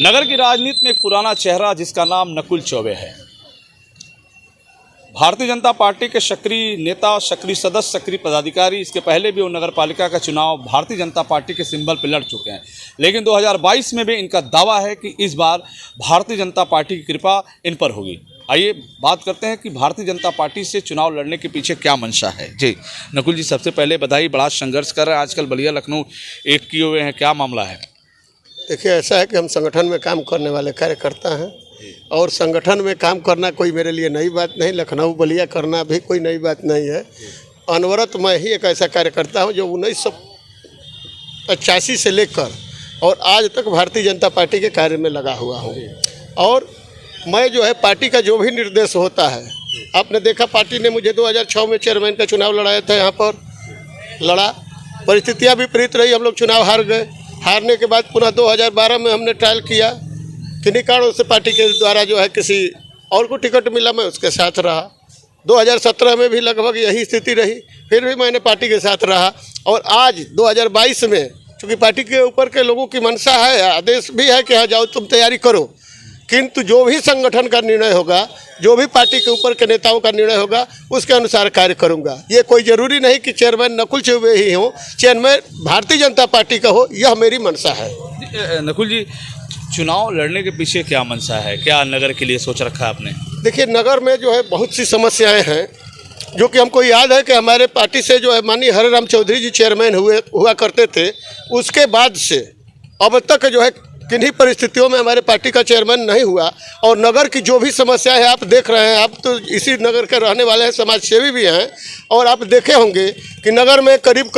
नगर की राजनीति में एक पुराना चेहरा जिसका नाम नकुल चौबे है। भारतीय जनता पार्टी के सक्रिय नेता, सक्रिय सदस्य, सक्रिय पदाधिकारी। इसके पहले भी वो नगर पालिका का चुनाव भारतीय जनता पार्टी के सिंबल पर लड़ चुके हैं, लेकिन 2022 में भी इनका दावा है कि इस बार भारतीय जनता पार्टी की कृपा इन पर होगी। आइए बात करते हैं कि भारतीय जनता पार्टी से चुनाव लड़ने के पीछे क्या मंशा है। जी नकुल जी, सबसे पहले बधाई, बड़ा संघर्ष कर रहे हैं आजकल बलिया लखनऊ एक किए हुए हैं, क्या मामला है? देखिए, ऐसा है कि हम संगठन में काम करने वाले कार्यकर्ता हैं और संगठन में काम करना कोई मेरे लिए नई बात नहीं, लखनऊ बलिया करना भी कोई नई बात नहीं है। अनवरत मैं ही एक ऐसा कार्यकर्ता हूं जो 1985 से लेकर और आज तक भारतीय जनता पार्टी के कार्य में लगा हुआ हूं। और मैं जो है पार्टी का जो भी निर्देश होता है, आपने देखा पार्टी ने मुझे 2006 में चेयरमैन का चुनाव लड़ाया था, यहाँ पर लड़ा, परिस्थितियाँ विपरीत रही, हम लोग चुनाव हार गए। हारने के बाद पुनः 2012 में हमने ट्रायल किया, किन्हीं कारणों से पार्टी के द्वारा जो है किसी और को टिकट मिला, मैं उसके साथ रहा। 2017 में भी लगभग यही स्थिति रही, फिर भी मैंने पार्टी के साथ रहा। और आज 2022 में चूँकि पार्टी के ऊपर के लोगों की मंशा है, आदेश भी है कि हाँ जाओ तुम तैयारी करो, किंतु जो भी संगठन का निर्णय होगा, जो भी पार्टी के ऊपर के नेताओं का निर्णय होगा, उसके अनुसार कार्य करूंगा। ये कोई ज़रूरी नहीं कि चेयरमैन नकुल चौबे ही हो, चेयरमैन भारतीय जनता पार्टी का हो, यह मेरी मंशा है। नकुल जी, चुनाव लड़ने के पीछे क्या मंशा है, क्या नगर के लिए सोच रखा है आपने? देखिए, नगर में जो है बहुत सी समस्याएं हैं, जो कि हमको याद है कि हमारे पार्टी से जो है माननीय हरे राम चौधरी जी चेयरमैन हुआ करते थे, उसके बाद से अब तक जो है किन्हीं परिस्थितियों में हमारे पार्टी का चेयरमैन नहीं हुआ। और नगर की जो भी समस्या है आप देख रहे हैं, आप तो इसी नगर के रहने वाले हैं, समाज सेवी भी हैं, और आप देखे होंगे कि नगर में करीब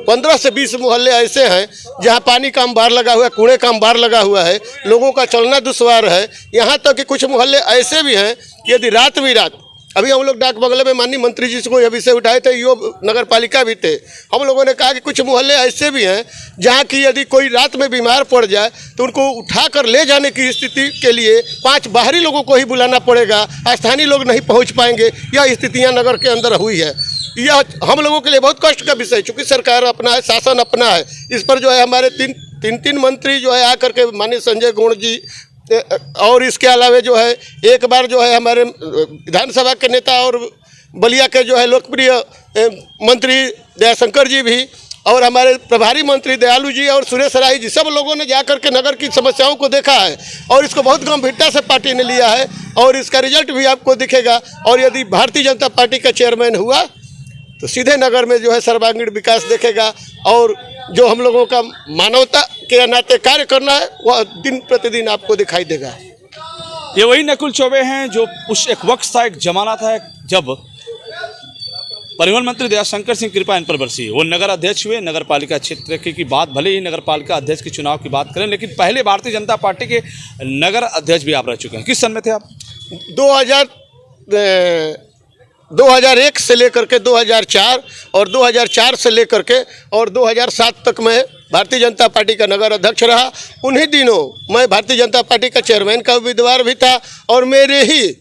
15 से 20 मोहल्ले ऐसे हैं जहां पानी का अंबार लगा हुआ है, कूड़े का अंबार लगा हुआ है, लोगों का चलना दुश्वार है। यहाँ तक कि कुछ मोहल्ले ऐसे भी हैं, यदि रात बिरात, अभी हम लोग डाक बंगले में माननीय मंत्री जी को यह विषय उठाए थे, यो नगर पालिका भी थे, हम लोगों ने कहा कि कुछ मोहल्ले ऐसे भी हैं जहां की यदि कोई रात में बीमार पड़ जाए तो उनको उठाकर ले जाने की स्थिति के लिए 5 बाहरी लोगों को ही बुलाना पड़ेगा, स्थानीय लोग नहीं पहुंच पाएंगे। यह स्थितियां नगर के अंदर हुई है। यह हम लोगों के लिए बहुत कष्ट का विषय, चूँकि सरकार अपना है, शासन अपना है, इस पर जो है हमारे तीन मंत्री जो है आकर के माननीय संजय गौड़ जी, और इसके अलावा जो है एक बार जो है हमारे विधानसभा के नेता और बलिया के जो है लोकप्रिय मंत्री दयाशंकर जी भी, और हमारे प्रभारी मंत्री दयालु जी और सुरेश राय जी, सब लोगों ने जाकर के नगर की समस्याओं को देखा है और इसको बहुत गंभीरता से पार्टी ने लिया है और इसका रिजल्ट भी आपको दिखेगा। और यदि भारतीय जनता पार्टी का चेयरमैन हुआ तो सीधे नगर में जो है सर्वांगीण विकास देखेगा और जो हम लोगों का मानवता के नाते कार्य करना है वह दिन प्रतिदिन आपको दिखाई देगा। ये वही नकुल चौबे हैं जो उस एक वक्त था, एक जमाना था जब परिवहन मंत्री दयाशंकर सिंह कृपा इन पर बरसी। वो नगर अध्यक्ष हुए, नगर पालिका क्षेत्र की बात, भले ही नगर पालिका अध्यक्ष के चुनाव की बात करें, लेकिन पहले भारतीय जनता पार्टी के नगर अध्यक्ष भी आप रह चुके हैं। किस सन में थे आप? 2001 से लेकर के 2004 और 2004 से लेकर के और 2007 तक मैं भारतीय जनता पार्टी का नगर अध्यक्ष रहा। उन्हीं दिनों मैं भारतीय जनता पार्टी का चेयरमैन का उम्मीदवार भी था और मेरे ही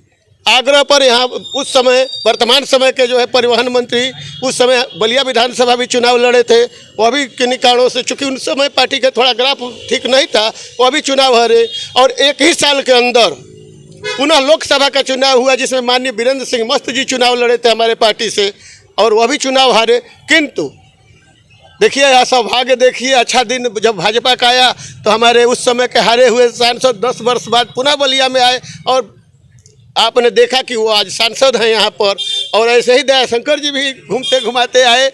आग्रह पर यहाँ उस समय वर्तमान समय के जो है परिवहन मंत्री, उस समय बलिया विधानसभा भी चुनाव लड़े थे, वह भी किन्हीं कारणों से, चूँकि उस समय पार्टी का थोड़ा ग्राफ ठीक नहीं था, वह भी चुनाव हारे। और एक ही साल के अंदर पुनः लोकसभा का चुनाव हुआ जिसमें माननीय वीरेंद्र सिंह मस्त जी चुनाव लड़े थे हमारे पार्टी से और वह भी चुनाव हारे। किंतु देखिए, यह सौभाग्य देखिए, अच्छा दिन जब भाजपा का आया तो हमारे उस समय के हारे हुए सांसद 10 वर्ष बाद पुनः बलिया में आए और आपने देखा कि वो आज सांसद हैं यहाँ पर। और ऐसे ही दयाशंकर जी भी घूमते घुमाते आए,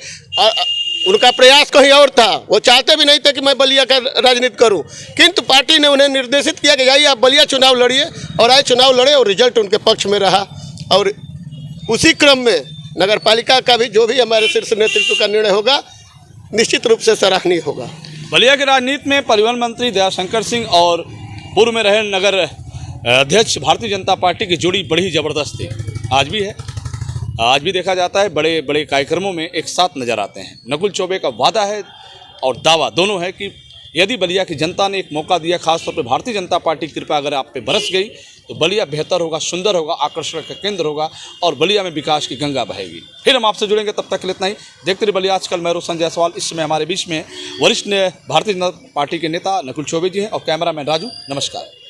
उनका प्रयास कहीं और था, वो चाहते भी नहीं थे कि मैं बलिया का राजनीति करूं, किंतु पार्टी ने उन्हें निर्देशित किया कि जाइए आप बलिया चुनाव लड़िए, और आए चुनाव लड़े और रिजल्ट उनके पक्ष में रहा। और उसी क्रम में नगर पालिका का भी जो भी हमारे शीर्ष नेतृत्व का निर्णय होगा निश्चित रूप से सराहनीय होगा। बलिया की राजनीति में परिवहन मंत्री दयाशंकर सिंह और पूर्व में रहे नगर अध्यक्ष भारतीय जनता पार्टी की जोड़ी बड़ी ज़बरदस्त थी, आज भी है। आज भी देखा जाता है, बड़े बड़े कार्यक्रमों में एक साथ नजर आते हैं। नकुल चौबे का वादा है और दावा दोनों है कि यदि बलिया की जनता ने एक मौका दिया, खासतौर पर भारतीय जनता पार्टी की कृपा अगर आप पे बरस गई तो बलिया बेहतर होगा, सुंदर होगा, आकर्षण का केंद्र होगा और बलिया में विकास की गंगा बहेगी। फिर हम आपसे जुड़ेंगे, तब तक के लिए इतना ही। देखते रहिए बलिया आजकल। मैं रोशन जायसवाल। इस समय हमारे बीच में वरिष्ठ भारतीय जनता पार्टी के नेता नकुल चौबे जी हैं और कैमरामैन राजू। नमस्कार।